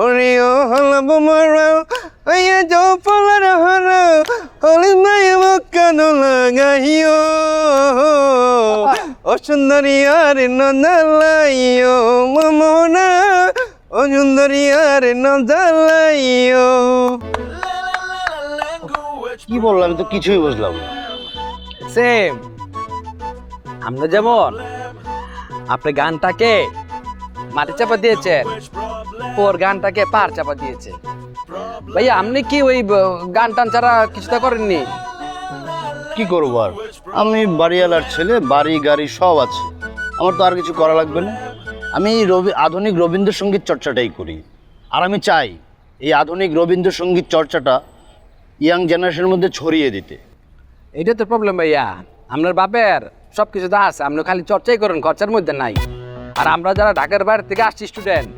ওরে ও হলব মারাও আইয়া যাও পালার হারা হলি নাই মক্কান লাগাইও ও সুন্দরী আর নদালাইও মমনা ও সুন্দরী আর নদালাইও। কি বললাম আমি তো কিছুই বুঝলাম না। সেম আমরা যেমন আপনি গানটাকে মাটি চাপা দিয়েছেন, ওর গানটাকে পার চাপা দিয়েছে। ভাইয়া আপনি কি ওই গান টান ছাড়া কিছুটা করেননি? কি করবো আর, আমি বাড়িওয়ালার ছেলে, বাড়ি গাড়ি সব আছে, আমার তো আর কিছু করা লাগবে না। আমি আধুনিক রবীন্দ্রসঙ্গীত চর্চাটাই করি। আর আমি চাই এই আধুনিক রবীন্দ্রসঙ্গীত চর্চাটা ইয়াং জেনারেশনের মধ্যে ছড়িয়ে দিতে। এইটা তো প্রবলেম ভাইয়া, আপনার বাপের সব কিছু তো আছে, আপনি খালি চর্চাই করেন, খরচার মধ্যে নাই। আর আমরা যারা ঢাকার বাইরে থেকে আসছি স্টুডেন্ট,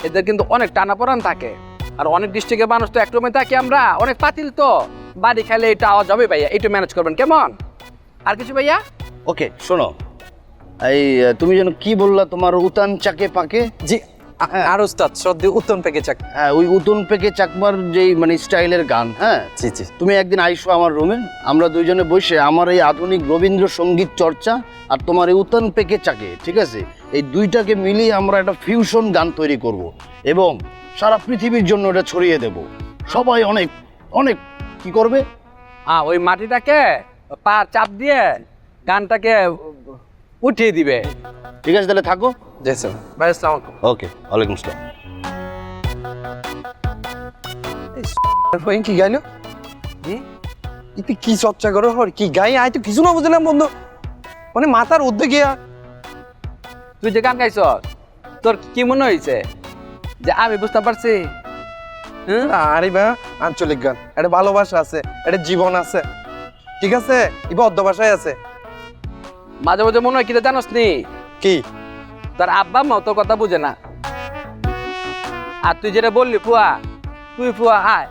এদের কিন্তু অনেক টানাপোড়ান থাকে। আর অনেক ডিস্ট্রিক্টের মানুষ তো একরকমে থাকি, আমরা অনেক পাতিল তো বাড়ি খাইলে এটা আওয়াজ হবে ভাইয়া, একটু ম্যানেজ করবেন কেমন? আর কিছু ভাইয়া? ওকে শোনো, এই তুমি যেন কি বললা তোমার উতান চাকে পাকে? জি আর উস্তাদ শ্রদ্ধেয় উত্তম পেকে চাক। হ্যাঁ, ওই উতন পেকে চাকমার যেই মানে স্টাইলের গান। হ্যাঁ জি জি, তুমি একদিন আইসো আমার রুমে, আমরা দুইজনে বসে আমার এই আধুনিক রবীন্দ্রসঙ্গীত চর্চা আর তোমার এই উতন পেকে চাকে, ঠিক আছে, এই দুইটাকে মিলিয়ে আমরা একটা ফিউশন গান তৈরি করব এবং সারা পৃথিবীর জন্য এটা ছড়িয়ে দেব। সবাই অনেক অনেক কি করবে, ওই মাটিটাকে পার চাপ দিয়ে গানটাকে উঠিয়ে দিবে। ঠিক আছে তাহলে থাকো। জি স্যার। ভাই আসসালামু আলাইকুম। ওকে, ওয়ালাইকুম আসসালাম। কি গাইলো? ইতি কি চর্চা করো হর কি গাই, আই তো কিছু না বুঝলাম বন্ধু, মানে মাথার উদ্যোগে। তুই যে গান গাইছ, তোর কি মনে হয়েছে যে আমি বুঝতে পারছি? আরে বা আঞ্চলিক গান, এটা ভালোবাসা আছে, এটা জীবন আছে, ঠিক আছে, ইবা অর্ধ ভাষায় আছে। মাঝে মাঝে মনে হয় কি জানোস নি, কি তোর আব্বা মা তোর কথা বুঝে না। আর তুই যেটা বললি ফুয়া, তুই ফুয়া আয়,